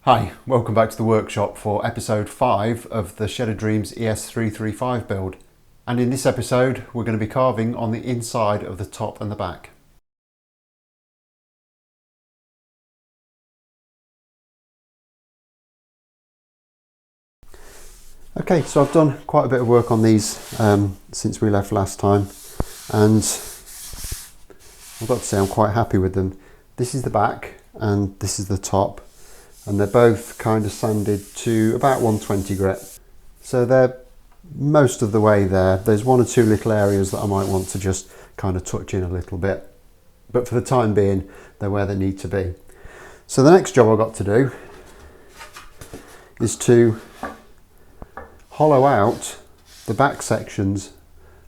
Hi, welcome back to the workshop for episode 5 of the Shed of Dreams ES335 build. And in this episode we're going to be carving on the inside of the top and the back. Okay, so I've done quite a bit of work on these since we left last time, and I've got to say I'm quite happy with them. This is the back and this is the top, and they're both kind of sanded to about 120 grit. So they're most of the way there. There's one or two little areas that I might want to just kind of touch in a little bit, but for the time being they're where they need to be. So the next job I've got to do is to hollow out the back sections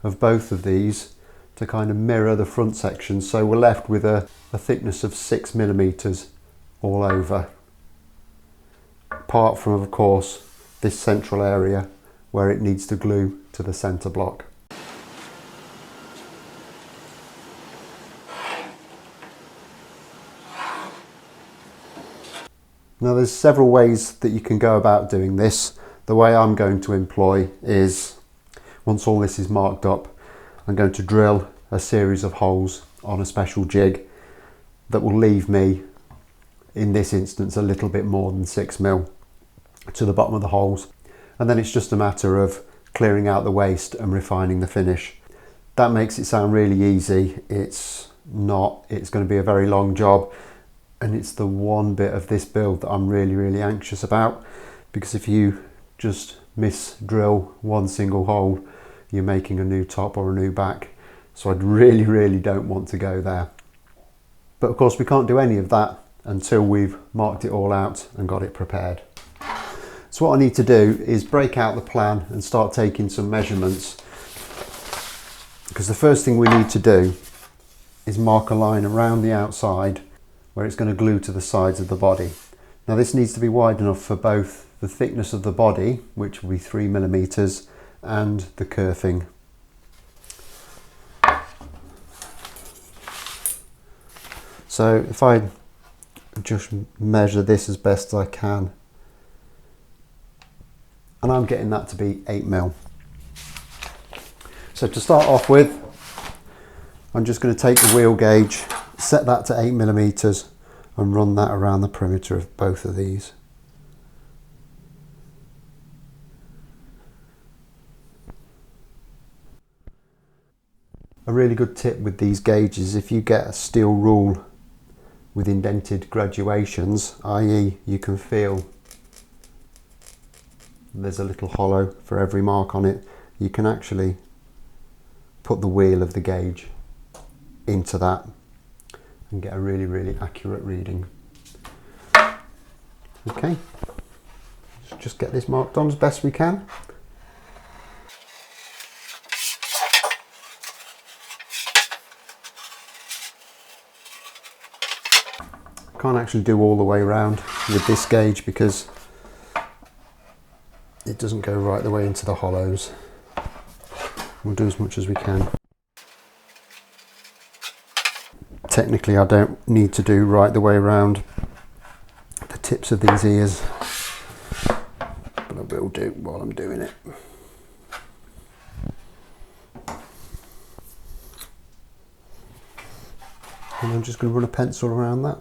of both of these to kind of mirror the front sections, so we're left with a thickness of 6mm all over, apart from of course this central area where it needs to glue to the centre block. Now there's several ways that you can go about doing this. The way I'm going to employ is, once all this is marked up, I'm going to drill a series of holes on a special jig that will leave me, in this instance, a little bit more than 6mm to the bottom of the holes, and then it's just a matter of clearing out the waste and refining the finish. That makes it sound really easy. It's not. It's going to be a very long job, and it's the one bit of this build that I'm really anxious about, because if you just drill one single hole, you're making a new top or a new back. So I'd really don't want to go there. But of course we can't do any of that until we've marked it all out and got it prepared. So what I need to do is break out the plan and start taking some measurements, because the first thing we need to do is mark a line around the outside where it's going to glue to the sides of the body. Now this needs to be wide enough for both the thickness of the body, which will be 3mm, and the kerfing. So if I just measure this as best as I can, and I'm getting that to be 8mm. So to start off with, I'm just going to take the wheel gauge, set that to 8mm, and run that around the perimeter of both of these. A really good tip with these gauges, if you get a steel rule with indented graduations, i.e. you can feel there's a little hollow for every mark on it, you can actually put the wheel of the gauge into that and get a really accurate reading. Okay, let's just get this marked on as best we can. Can't actually do all the way around with this gauge because it doesn't go right the way into the hollows. We'll do as much as we can. Technically I don't need to do right the way around the tips of these ears, but I will do while I'm doing it. And I'm just going to run a pencil around that.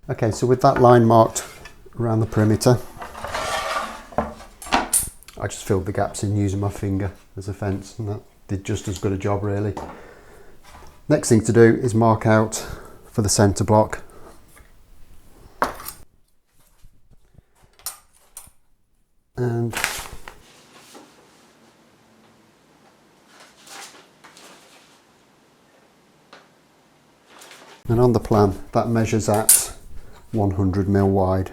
Okay, so with that line marked around the perimeter, I just filled the gaps in using my finger as a fence, and that did just as good a job really. Next thing to do is mark out for the centre block. And on the plan that measures at 100mm wide.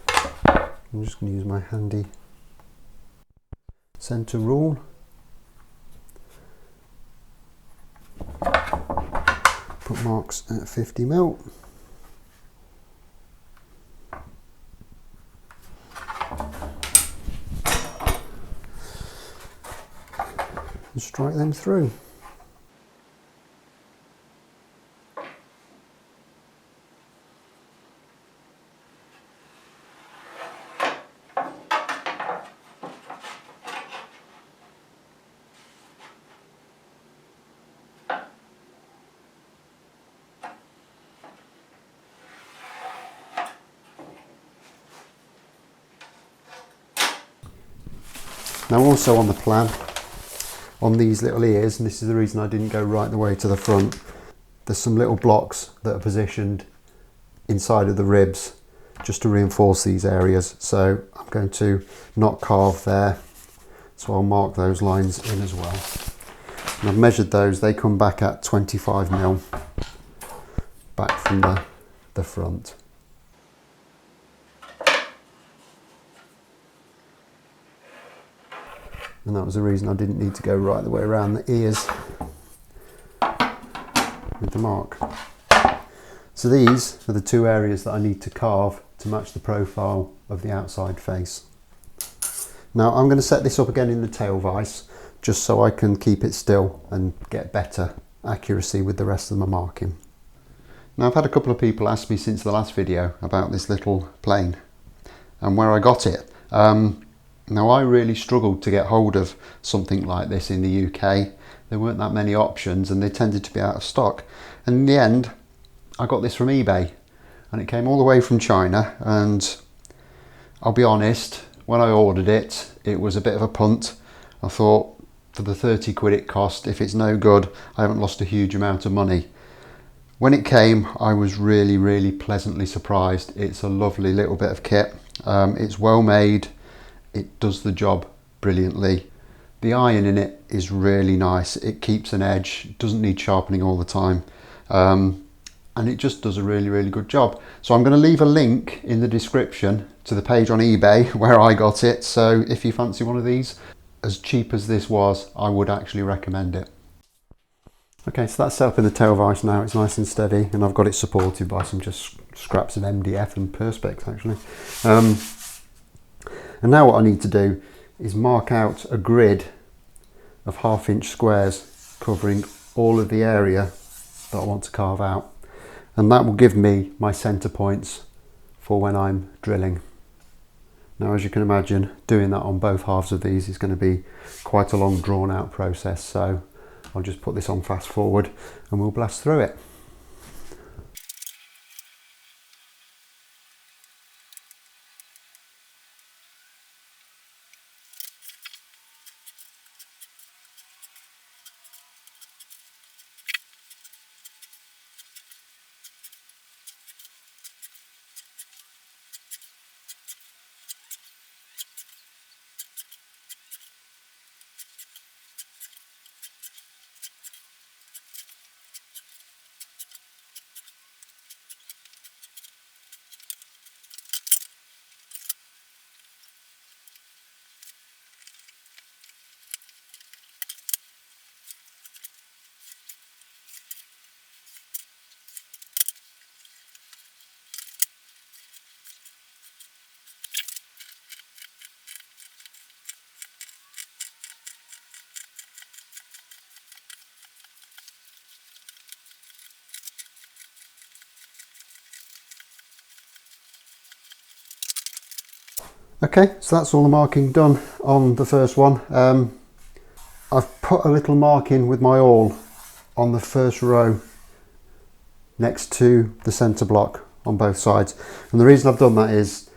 I'm just going to use my handy centre rule marks at 50mm. And strike them through. Now also on the plan, on these little ears, and this is the reason I didn't go right the way to the front, there's some little blocks that are positioned inside of the ribs just to reinforce these areas. So I'm going to not carve there, so I'll mark those lines in as well. And I've measured those, they come back at 25mm back from the front. And that was the reason I didn't need to go right the way around the ears with the mark. So these are the two areas that I need to carve to match the profile of the outside face. Now I'm going to set this up again in the tail vise just so I can keep it still and get better accuracy with the rest of my marking. Now I've had a couple of people ask me since the last video about this little plane and where I got it. Now I really struggled to get hold of something like this in the UK. There weren't that many options and they tended to be out of stock. And in the end, I got this from eBay and it came all the way from China, and I'll be honest, when I ordered it, it was a bit of a punt. I thought for the 30 quid it cost, if it's no good, I haven't lost a huge amount of money. When it came, I was really pleasantly surprised. It's a lovely little bit of kit. It's well made. It does the job brilliantly. The iron in it is really nice. It keeps an edge, it doesn't need sharpening all the time. And it just does a really good job. So I'm going to leave a link in the description to the page on eBay where I got it. So if you fancy one of these, as cheap as this was, I would actually recommend it. Okay, so that's set up in the tail vise now. It's nice and steady, and I've got it supported by some just scraps of MDF and perspex actually. And now what I need to do is mark out a grid of 1/2 inch squares covering all of the area that I want to carve out. And that will give me my centre points for when I'm drilling. Now, as you can imagine, doing that on both halves of these is going to be quite a long drawn out process. So I'll just put this on fast forward and we'll blast through it. Okay, so that's all the marking done on the first one. I've put a little marking with my awl on the first row next to the centre block on both sides. And the reason I've done that is,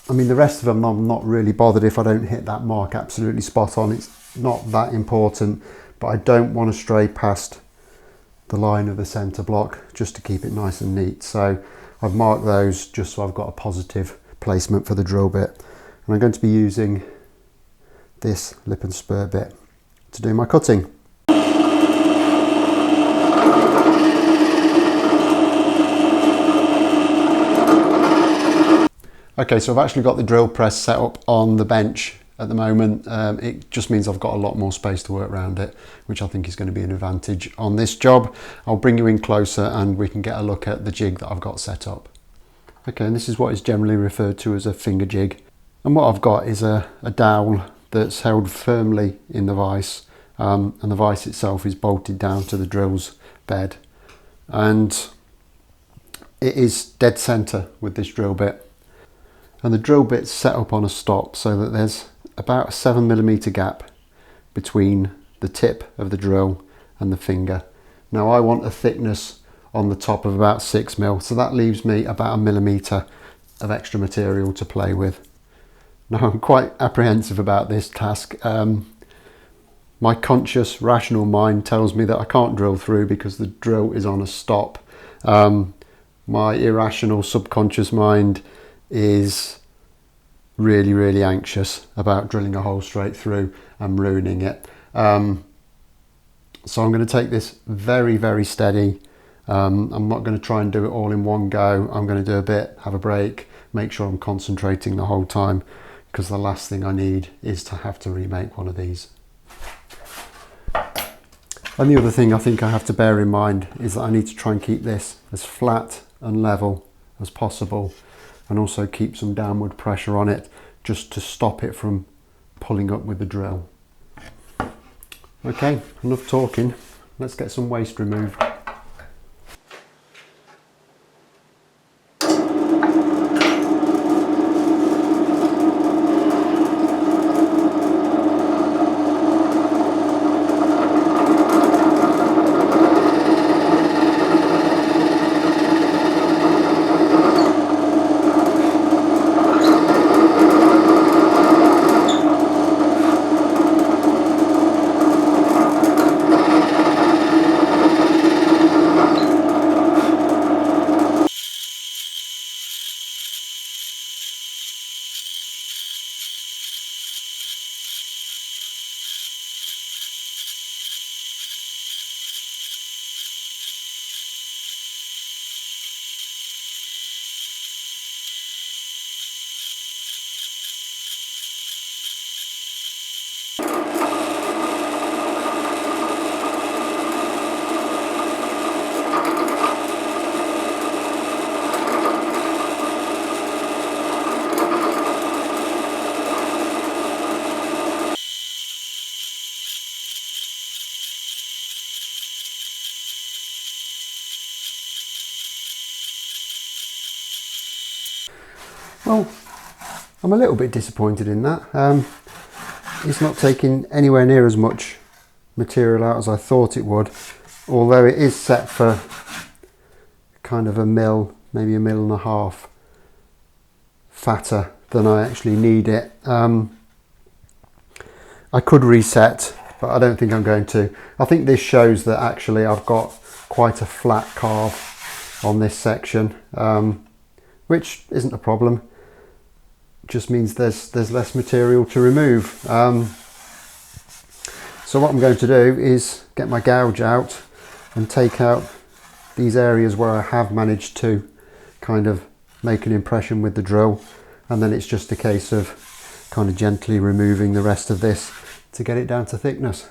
I mean, the rest of them I'm not really bothered if I don't hit that mark absolutely spot on. It's not that important, but I don't want to stray past the line of the centre block just to keep it nice and neat. So I've marked those just so I've got a positive placement for the drill bit. And I'm going to be using this lip and spur bit to do my cutting. Okay, so I've actually got the drill press set up on the bench at the moment. It just means I've got a lot more space to work around it, which I think is going to be an advantage on this job. I'll bring you in closer and we can get a look at the jig that I've got set up. Okay, and this is what is generally referred to as a finger jig. And what I've got is a dowel that's held firmly in the vise, and the vise itself is bolted down to the drill's bed. And it is dead centre with this drill bit. And the drill bit's set up on a stop so that there's about a 7mm gap between the tip of the drill and the finger. Now I want a thickness on the top of about 6mm, so that leaves me about 1mm of extra material to play with. Now I'm quite apprehensive about this task. My conscious, rational mind tells me that I can't drill through because the drill is on a stop. My irrational subconscious mind is really, really anxious about drilling a hole straight through and ruining it. So I'm going to take this very, very steady. I'm not going to try and do it all in one go. I'm going to do a bit, have a break, make sure I'm concentrating the whole time, because the last thing I need is to have to remake one of these. And the other thing I think I have to bear in mind is that I need to try and keep this as flat and level as possible, and also keep some downward pressure on it just to stop it from pulling up with the drill. Okay, enough talking. Let's get some waste removed. Well, I'm a little bit disappointed in that. It's not taking anywhere near as much material out as I thought it would, although it is set for kind of a mil, maybe 1.5 mils fatter than I actually need it. I could reset, but I don't think I'm going to. I think this shows that actually I've got quite a flat carve on this section, which isn't a problem. Just means there's less material to remove. So what I'm going to do is get my gouge out and take out these areas where I have managed to kind of make an impression with the drill, and then it's just a case of kind of gently removing the rest of this to get it down to thickness.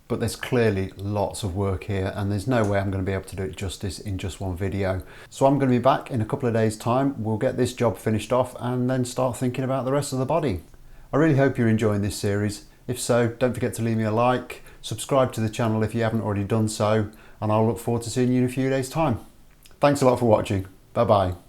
but there's clearly lots of work here and there's no way I'm going to be able to do it justice in just one video. So I'm going to be back in a couple of days' time. We'll get this job finished off and then start thinking about the rest of the body. I really hope you're enjoying this series. If so, don't forget to leave me a like, subscribe to the channel if you haven't already done so, and I'll look forward to seeing you in a few days' time. Thanks a lot for watching. Bye bye.